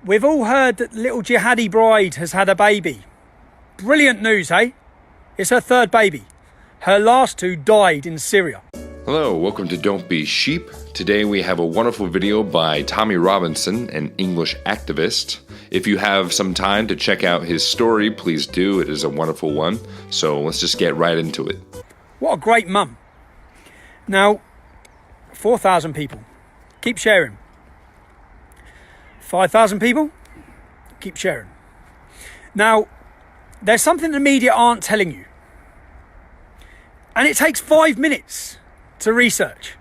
We've all heard that little jihadi bride has had a baby. Brilliant news, eh? It's her third baby. Her last two died in Syria. Hello, welcome to Don't Be Sheep. Today we have a wonderful video by Tommy Robinson, an English activist. If you have some time to check out his story, please do. It is a wonderful one. So let's just get right into it. What a great mum. Now, 4,000 people. Keep sharing. 5,000 people. Keep sharing. Now, there's something the media aren't telling you. And it takes 5 minutes to research.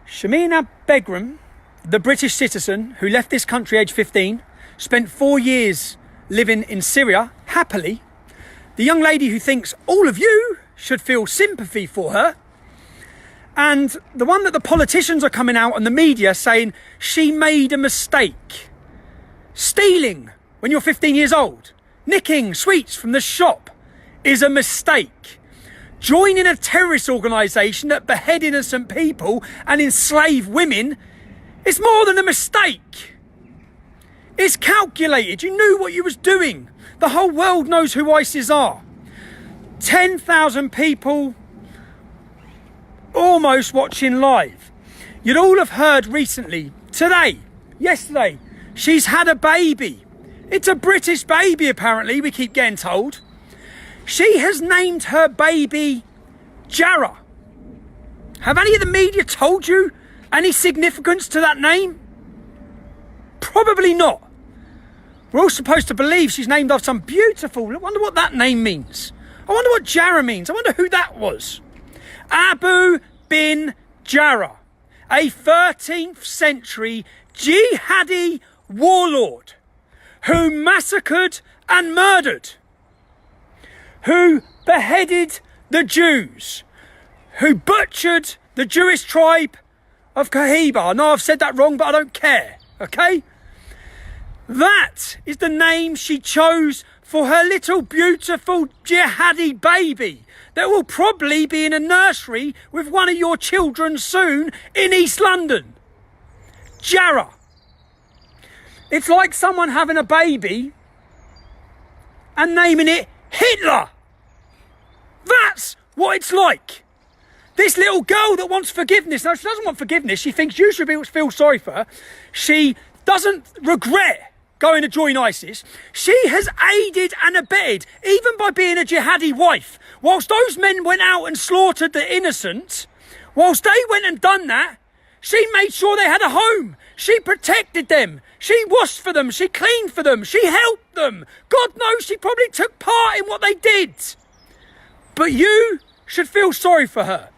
Shamina Begum, the British citizen who left this country aged 15, spent 4 years living in Syria, happily. The young lady who thinks all of you should feel sympathy for her. And the one that the politicians are coming out and the media saying she made a mistake. Stealing when you're 15 years old, nicking sweets from the shop is a mistake. Joining a terrorist organisation that behead innocent people and enslave women is more than a mistake. It's calculated. You knew what you was doing. The whole world knows who ISIS are. 10,000 people almost watching live. You'd all have heard recently, yesterday, she's had a baby. It's a British baby, apparently, we keep getting told. She has named her baby Jarrah. Have any of the media told you any significance to that name? Probably not. We're all supposed to believe she's named after some beautiful... I wonder what that name means. I wonder what Jarrah means. I wonder who that was. Abu bin Jarrah, a 13th century jihadi warlord who massacred and murdered, who beheaded the Jews, who butchered the Jewish tribe of Kahiba. I know I've said that wrong, but I don't care, okay? That is the name she chose for her little beautiful jihadi baby that will probably be in a nursery with one of your children soon in East London. Jarrah. It's like someone having a baby and naming it Hitler. That's what it's like. This little girl that wants forgiveness. No, she doesn't want forgiveness. She thinks you should feel sorry for her. She doesn't regret going to join ISIS. She has aided and abetted, even by being a jihadi wife. Whilst those men went out and slaughtered the innocent, whilst they went and done that, she made sure they had a home. She protected them. She washed for them. She cleaned for them. She helped them. God knows she probably took part in what they did. But you should feel sorry for her.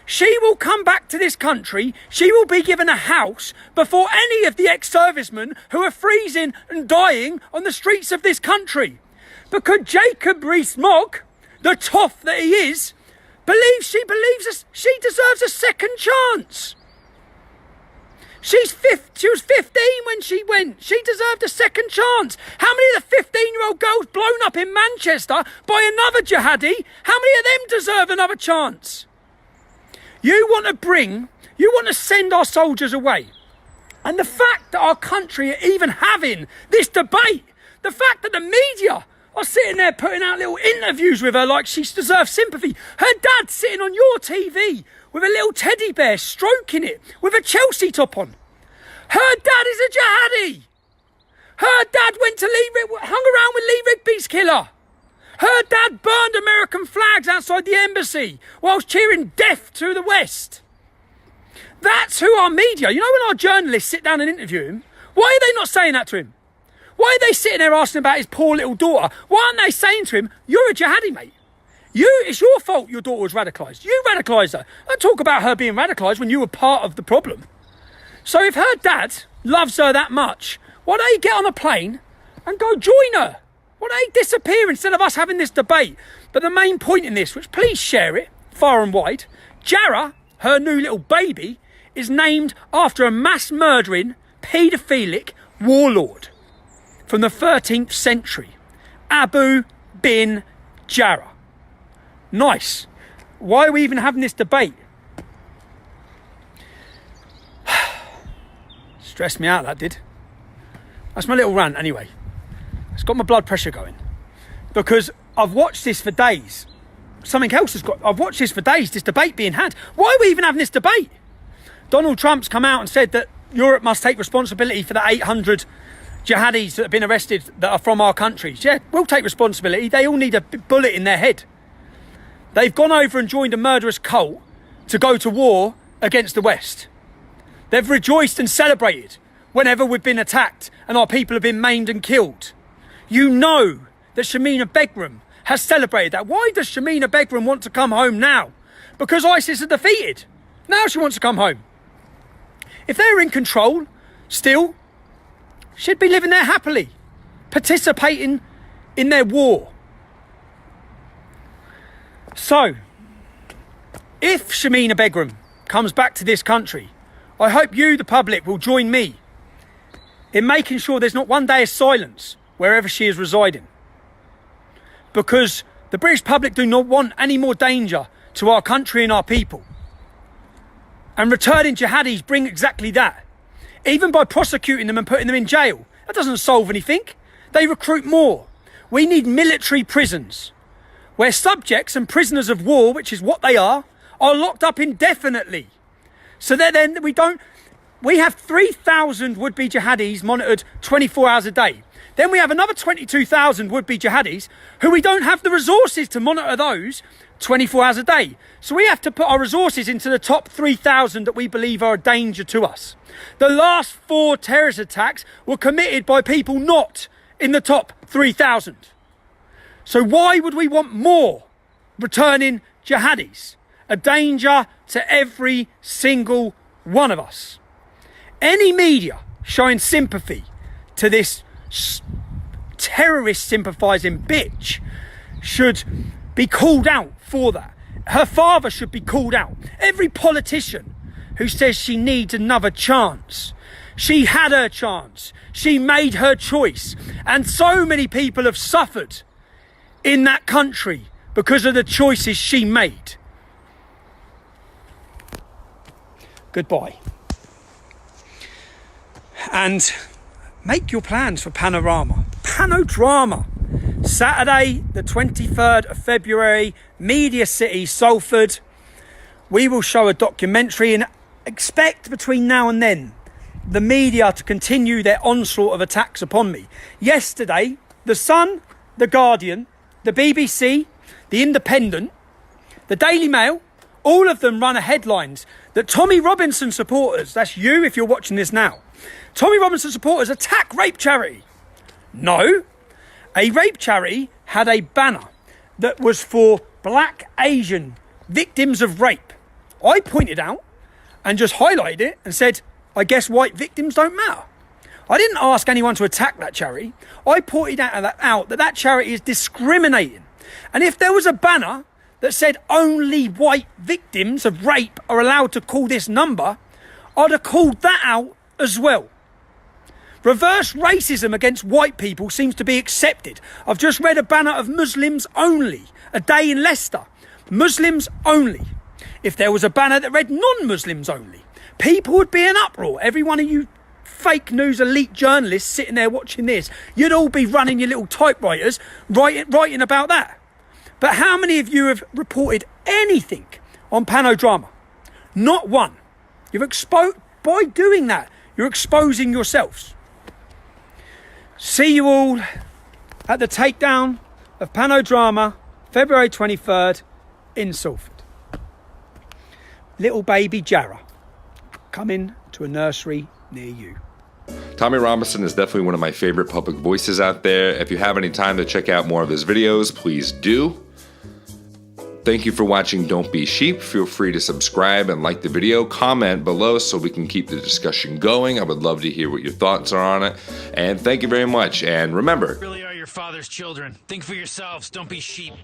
She will come back to this country. She will be given a house before any of the ex-servicemen who are freezing and dying on the streets of this country. Because Jacob Rees-Mogg, the toff that he is, believes she deserves a second chance. She was 15 when she went. She deserved a second chance. How many of the 15-year-old girls blown up in Manchester by another jihadi, how many of them deserve another chance? You want to send our soldiers away. And the fact that our country are even having this debate, the fact that the media are sitting there putting out little interviews with her like she deserves sympathy. Her dad's sitting on your TV with a little teddy bear stroking it with a Chelsea top on. Her dad is a jihadi. Her dad hung around with Lee Rigby's killer. Her dad burned American flags outside the embassy whilst cheering death to the West. That's who our media... You know when our journalists sit down and interview him, why are they not saying that to him? Why are they sitting there asking about his poor little daughter? Why aren't they saying to him, you're a jihadi, mate? It's your fault your daughter was radicalised. You radicalised her. Don't talk about her being radicalised when you were part of the problem. So if her dad loves her that much, why don't he get on a plane and go join her? Why don't they disappear instead of us having this debate? But the main point in this, which please share it far and wide, Jarrah, her new little baby, is named after a mass murdering, paedophilic warlord from the 13th century, Abu bin Jarrah. Nice. Why are we even having this debate? Stressed me out, that did. That's my little rant anyway. It's got my blood pressure going. Because I've watched this for days. I've watched this for days, this debate being had. Why are we even having this debate? Donald Trump's come out and said that Europe must take responsibility for the 800 jihadis that have been arrested that are from our countries. Yeah, we'll take responsibility. They all need a bullet in their head. They've gone over and joined a murderous cult to go to war against the West. They've rejoiced and celebrated whenever we've been attacked and our people have been maimed and killed. You know that Shamina Begum has celebrated that. Why does Shamina Begum want to come home now? Because ISIS are defeated. Now she wants to come home. If they were in control, still, she'd be living there happily, participating in their war. So, if Shamina Begum comes back to this country, I hope you, the public, will join me in making sure there's not one day of silence wherever she is residing. Because the British public do not want any more danger to our country and our people. And returning jihadis bring exactly that. Even by prosecuting them and putting them in jail, that doesn't solve anything. They recruit more. We need military prisons where subjects and prisoners of war, which is what they are locked up indefinitely. So that then we have 3,000 would-be jihadis monitored 24 hours a day. Then we have another 22,000 would-be jihadis who we don't have the resources to monitor those 24 hours a day. So we have to put our resources into the top 3,000 that we believe are a danger to us. The last 4 terrorist attacks were committed by people not in the top 3,000. So why would we want more returning jihadis? A danger to every single one of us. Any media showing sympathy to this terrorist sympathising bitch should be called out for that. Her father should be called out. Every politician who says she needs another chance. She had her chance. She made her choice. And so many people have suffered in that country because of the choices she made. Goodbye. And make your plans for Panorama. Panodrama. Saturday, the 23rd of February, Media City, Salford. We will show a documentary and expect between now and then the media to continue their onslaught of attacks upon me. Yesterday, The Sun, The Guardian, the BBC, The Independent, the Daily Mail, all of them run headlines that Tommy Robinson supporters, that's you if you're watching this now, Tommy Robinson supporters attack rape charity. No, a rape charity had a banner that was for black Asian victims of rape. I pointed out and just highlighted it and said, I guess white victims don't matter. I didn't ask anyone to attack that charity. I pointed out that charity is discriminating. And if there was a banner that said only white victims of rape are allowed to call this number, I'd have called that out as well. Reverse racism against white people seems to be accepted. I've just read a banner of Muslims only, a day in Leicester. Muslims only. If there was a banner that read non-Muslims only, people would be in uproar. Every one of you fake news elite journalists sitting there watching this, you'd all be running your little typewriters writing about that. But how many of you have reported anything on Panodrama? Not one. By doing that, you're exposing yourselves. See you all at the takedown of Panodrama, February 23rd in Salford. Little baby Jarrah coming to a nursery near you. Tommy Robinson is definitely one of my favorite public voices out there. If you have any time to check out more of his videos, please do. Thank you for watching Don't Be Sheep. Feel free to subscribe and like the video. Comment below so we can keep the discussion going. I would love to hear what your thoughts are on it. And thank you very much. And remember, really are your father's children. Think for yourselves. Don't be sheep.